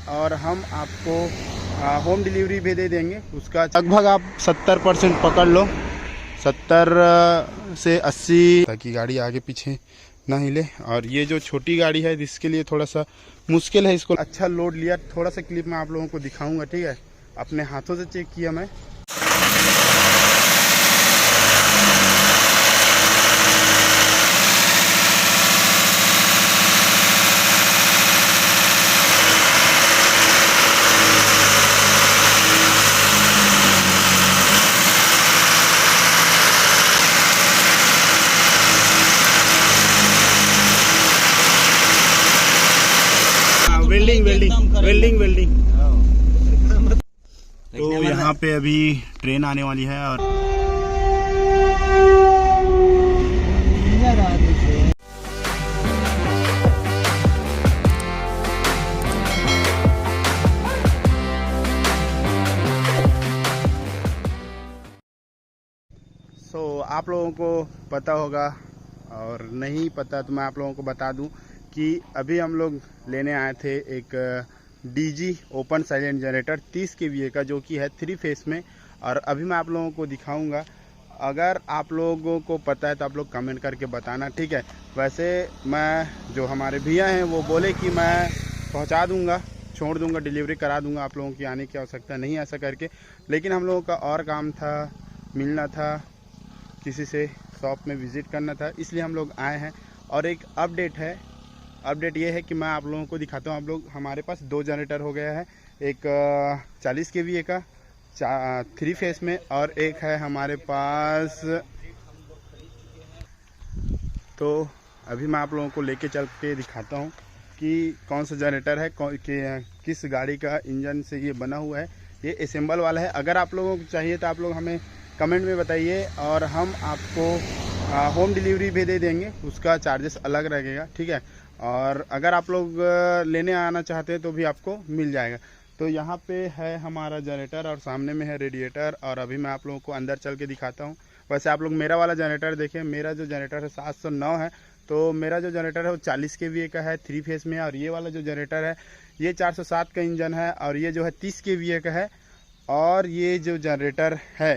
और हम आपको होम डिलीवरी भी दे देंगे। उसका लगभग आप 70% पकड़ लो, 70 से 80, ताकि गाड़ी आगे पीछे ना हिले। और ये जो छोटी गाड़ी है जिसके लिए थोड़ा सा मुश्किल है, इसको अच्छा लोड लिया। थोड़ा सा क्लिप में आप लोगों को दिखाऊंगा, ठीक है। अपने हाथों से चेक किया मैं। वेल्डिंग तो यहाँ पे अभी ट्रेन आने वाली है और आप लोगों को पता होगा और नहीं पता तो मैं आप लोगों को बता दूं कि अभी हम लोग लेने आए थे एक DG open silent generator 30 kVA का, जो कि है 3 फेस में। और अभी मैं आप लोगों को दिखाऊंगा। अगर आप लोगों को पता है तो आप लोग कमेंट करके बताना, ठीक है। वैसे मैं जो हमारे भैया हैं वो बोले कि मैं पहुंचा दूंगा, छोड़ दूंगा, डिलीवरी करा दूंगा, आप लोगों की आने की आवश्यकता नहीं ऐसा करके। लेकिन हम लोगों का और काम था, मिलना था किसी से, शॉप में विज़िट करना था, इसलिए हम लोग आए हैं। और एक अपडेट है, अपडेट ये है कि मैं आप लोगों को दिखाता हूँ। आप लोग, हमारे पास 2 जनरेटर हो गया है, एक 40 kVA का 3 फेस में, और एक है हमारे पास। तो अभी मैं आप लोगों को लेके चल के दिखाता हूँ कि कौन सा जनरेटर है, किस गाड़ी का इंजन से ये बना हुआ है। ये असेंबल वाला है। अगर आप लोगों को चाहिए तो आप लोग हमें कमेंट में बताइए और हम आपको होम डिलीवरी भी दे देंगे। उसका चार्जेस अलग लगेगा, ठीक है। और अगर आप लोग लेने आना चाहते हैं तो भी आपको मिल जाएगा। तो यहाँ पे है हमारा जनरेटर और सामने में है रेडिएटर। और अभी मैं आप लोगों को अंदर चल के दिखाता हूँ। वैसे आप लोग मेरा वाला जनरेटर देखें, मेरा जो जनरेटर है 709 है। तो मेरा जो जनरेटर है वो 40 kVA का है 3 फेस में। और ये वाला जो जनरेटर है ये 407 का इंजन है, और ये जो है 30 kVA का है। और ये जो जनरेटर है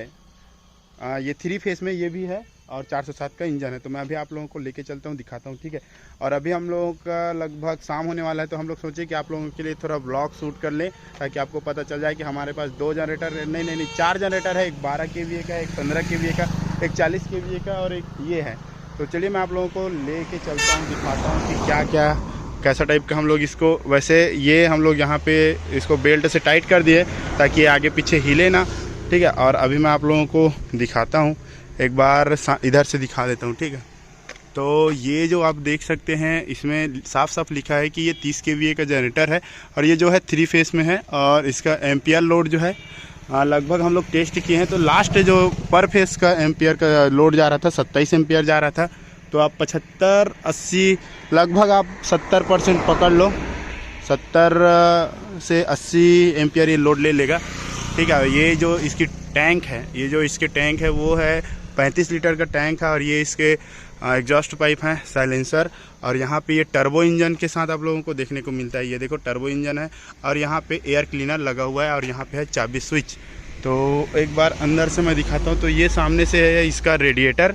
ये 3 फेस में ये भी है और 407 का इंजन है। तो मैं अभी आप लोगों को लेके चलता हूँ, दिखाता हूँ, ठीक है। और अभी हम लोगों का लगभग शाम होने वाला है, तो हम लोग सोचे कि आप लोगों के लिए थोड़ा ब्लॉग शूट कर लें, ताकि आपको पता चल जाए कि हमारे पास 2 जनरेटर नहीं 4 जनरेटर है। एक 12 kVA का, एक 15 kVA का, एक 40 kVA का और एक ये है। तो चलिए मैं आप लोगों को लेके चलता हूँ, दिखाता हूँ कि क्या क्या कैसा टाइप का हम लोग इसको। वैसे ये हम लोग यहाँ पे इसको बेल्ट से टाइट कर दिए ताकि आगे पीछे हिले ना, ठीक है। और अभी मैं आप लोगों को दिखाता हूँ, एक बार इधर से दिखा देता हूँ, ठीक है। तो ये जो आप देख सकते हैं इसमें साफ साफ लिखा है कि ये 30 kVA का जनरेटर है, और ये जो है 3 फेस में है। और इसका एम्पियर लोड जो है लगभग हम लोग टेस्ट किए हैं, तो लास्ट जो पर फेस का एम्पियर का लोड जा रहा था 27 एम्पियर जा रहा था। तो आप 75-80 लगभग आप 70% पकड़ लो, 70 से 80 एम्पियर ये लोड ले लेगा, ठीक है। ये जो इसकी टैंक है, ये जो इसके टैंक है वो है 35 लीटर का टैंक है। और ये इसके एग्जॉस्ट पाइप हैं, साइलेंसर। और यहाँ पे ये टर्बो इंजन के साथ आप लोगों को देखने को मिलता है। ये देखो टर्बो इंजन है, और यहाँ पे एयर क्लीनर लगा हुआ है, और यहाँ पे है चाबी स्विच। तो एक बार अंदर से मैं दिखाता हूँ। तो ये सामने से है इसका रेडिएटर,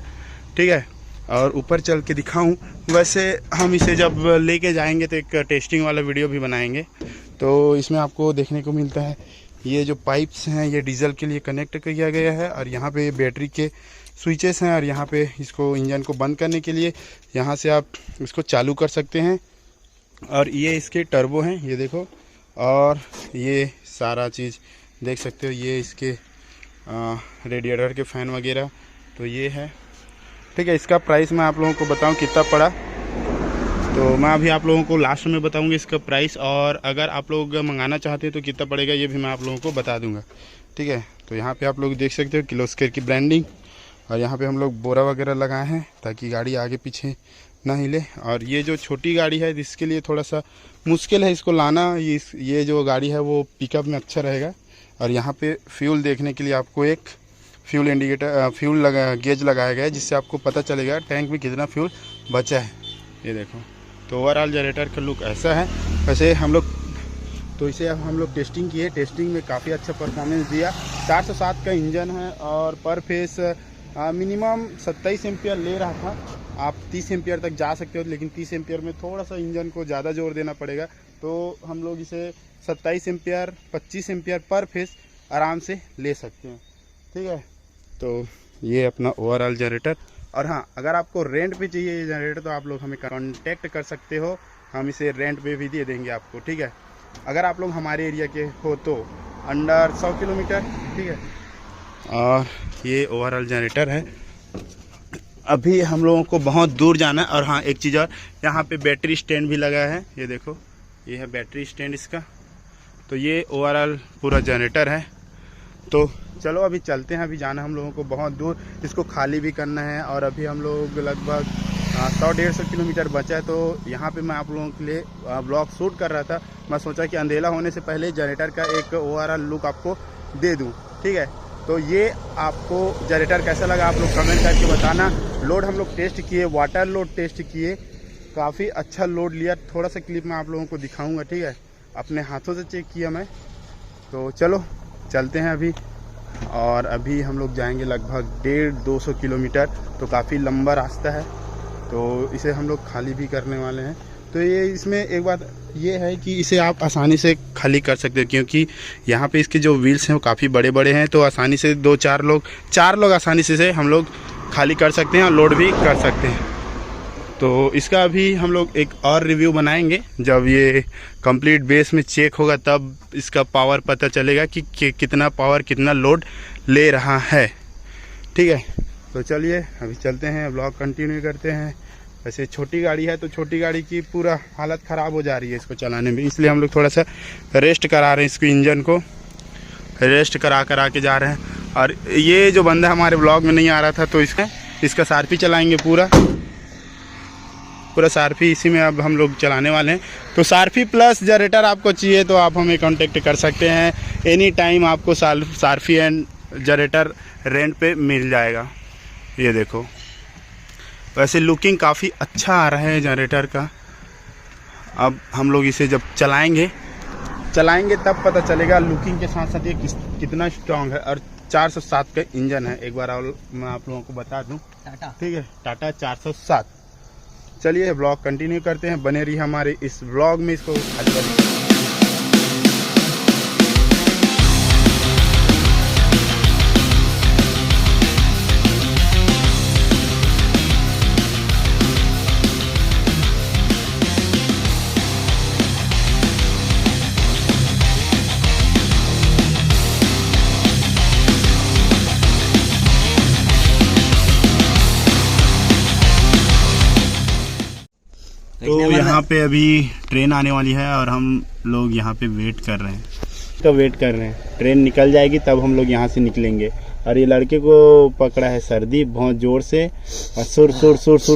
ठीक है। और ऊपर चल के दिखाऊँ, वैसे हम इसे जब लेके जाएंगे तो एक टेस्टिंग वाला वीडियो भी बनाएंगे। तो इसमें आपको देखने को मिलता है ये जो पाइप्स हैं ये डीजल के लिए कनेक्ट किया गया है, और यहाँ पे बैटरी के स्विचेस हैं। और यहाँ पे इसको इंजन को बंद करने के लिए यहाँ से आप इसको चालू कर सकते हैं। और ये इसके टर्बो हैं, ये देखो। और ये सारा चीज़ देख सकते हो, ये इसके रेडिएटर के फ़ैन वगैरह। तो ये है, ठीक है। इसका प्राइस मैं आप लोगों को बताऊँ कितना पड़ा, तो मैं अभी आप लोगों को लास्ट में बताऊंगा इसका प्राइस। और अगर आप लोग मंगाना चाहते हैं तो कितना पड़ेगा ये भी मैं आप लोगों को बता दूंगा, ठीक है। तो यहाँ पे आप लोग देख सकते हो किलोस्केयर की ब्रांडिंग, और यहाँ पे हम लोग बोरा वगैरह लगाए हैं ताकि गाड़ी आगे पीछे ना हिले। और ये जो छोटी गाड़ी है जिसके लिए थोड़ा सा मुश्किल है इसको लाना, ये जो गाड़ी है वो पिकअप में अच्छा रहेगा। और यहाँ पर फ्यूल देखने के लिए आपको एक फ्यूल इंडिकेटर, फ्यूल गेज लगाया गया है, जिससे आपको पता चलेगा टैंक में कितना फ्यूल बचा है। ये देखो। तो ओवरऑल जनरेटर का लुक ऐसा है। वैसे हम लोग तो इसे अब हम लोग टेस्टिंग किए, टेस्टिंग में काफ़ी अच्छा परफॉर्मेंस दिया। 407 का इंजन है और पर फेस मिनिमम 27 एम्पियर ले रहा था। आप 30 एम्पियर तक जा सकते हो, लेकिन 30 एम्पियर में थोड़ा सा इंजन को ज़्यादा जोर देना पड़ेगा। तो हम लोग इसे 27 एम्पियर 25 एम्पियर पर फेस आराम से ले सकते हैं। ठीक है, तो ये अपना ओवरऑल जनरेटर। और हाँ, अगर आपको रेंट पे चाहिए ये जनरेटर तो आप लोग हमें कांटेक्ट कर सकते हो, हम इसे रेंट पे भी दे देंगे आपको। ठीक है, अगर आप लोग हमारे एरिया के हो तो अंडर 100 किलोमीटर। ठीक है, और ये ओवरऑल जनरेटर है। अभी हम लोगों को बहुत दूर जाना है। और हाँ, एक चीज़ और, यहाँ पे बैटरी स्टैंड भी लगा है, ये देखो, ये है बैटरी स्टैंड इसका। तो ये ओवरऑल पूरा जनरेटर है। तो चलो अभी चलते हैं, अभी जाना हम लोगों को बहुत दूर, इसको खाली भी करना है। और अभी हम लोग लगभग 100-150 किलोमीटर बचा है। तो यहाँ पे मैं आप लोगों के लिए ब्लॉग शूट कर रहा था। मैं सोचा कि अंधेरा होने से पहले जनरेटर का एक ओवरऑल लुक आपको दे दूँ। ठीक है, तो ये आपको जनरेटर कैसा लगा आप लोग कमेंट करके बताना। लोड हम लोग टेस्ट किए, वाटर लोड टेस्ट किए, काफ़ी अच्छा लोड लिया। थोड़ा सा क्लिप मैं आप लोगों को दिखाऊँगा। ठीक है, अपने हाथों से चेक किया मैं। तो चलो चलते हैं अभी। और अभी हम लोग जाएंगे लगभग 150-200 किलोमीटर, तो काफ़ी लंबा रास्ता है। तो इसे हम लोग खाली भी करने वाले हैं। तो ये इसमें एक बात ये है कि इसे आप आसानी से खाली कर सकते हो, क्योंकि यहाँ पे इसके जो व्हील्स हैं वो काफ़ी बड़े बड़े हैं। तो आसानी से 2-4 लोग 4 लोग आसानी से हम लोग खाली कर सकते हैं और लोड भी कर सकते हैं। तो इसका अभी हम लोग एक और रिव्यू बनाएंगे। जब ये कंप्लीट बेस में चेक होगा तब इसका पावर पता चलेगा कि कितना पावर कितना लोड ले रहा है। ठीक है, तो चलिए अभी चलते हैं, ब्लॉग कंटिन्यू करते हैं। वैसे छोटी गाड़ी है तो छोटी गाड़ी की पूरा हालत ख़राब हो जा रही है इसको चलाने में, इसलिए हम लोग थोड़ा सा रेस्ट करा रहे हैं, इसको इंजन को रेस्ट करा के जा रहे हैं। और ये जो बंदा हमारे ब्लॉग में नहीं आ रहा था, तो इसका सारपी चलाएँगे पूरा सारपी इसी में अब हम लोग चलाने वाले हैं। तो सारपी प्लस जनरेटर आपको चाहिए तो आप हमें कांटेक्ट कर सकते हैं। एनी टाइम आपको सारपी एंड जनरेटर रेंट पे मिल जाएगा। ये देखो, वैसे लुकिंग काफ़ी अच्छा आ रहा है जनरेटर का। अब हम लोग इसे जब चलाएंगे तब पता चलेगा लुकिंग के साथ साथ ये कितना स्ट्रॉन्ग है। और 407 का इंजन है, एक बार और मैं आप लोगों को बता दूं। ठीक है, टाटा 407। चलिए ब्लॉग कंटिन्यू करते हैं, बने रहिए हमारे इस ब्लॉग में। इसको तो यहाँ पे अभी ट्रेन आने वाली है और हम लोग यहाँ पे वेट कर रहे हैं। ट्रेन निकल जाएगी तब हम लोग यहाँ से निकलेंगे। और ये लड़के को पकड़ा है सर्दी बहुत जोर से और सुर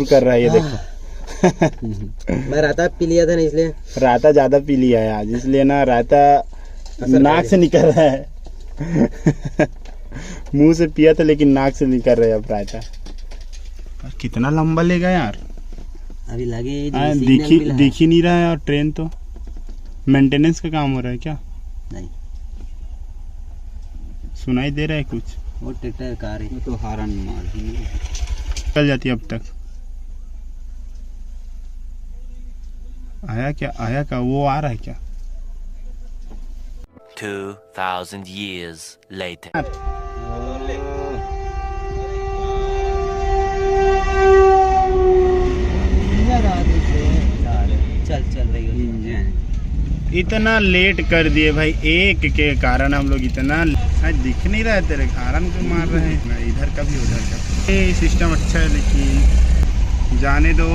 कर रहा है, ये देखो। मैं राता पी लिया था ना, इसलिए राता ज़्यादा पी लिया है आज, इसलिए ना राता नाक से निकल रहा है। मुंह से पिया था लेकिन नाक से निकल रहा है अब राता। कितना लंबा लेगा यार, अभी लगे दिख ही नहीं रहा है। और ट्रेन तो मेंटेनेंस का काम हो रहा है क्या? नहीं सुनाई दे रहा है कुछ? वो ट्रैक्टर कार है तो हारन मार चल जाती है अब तक। आया क्या वो आ रहा है क्या? 2000 years later. चल रही है। इतना लेट कर दिए भाई, एक के कारण हम लोग इतना दिख नहीं रहा है। तेरे कारण क्यों मार रहे हैं? इधर का भी उधर का। ये सिस्टम अच्छा है लेकिन जाने दो।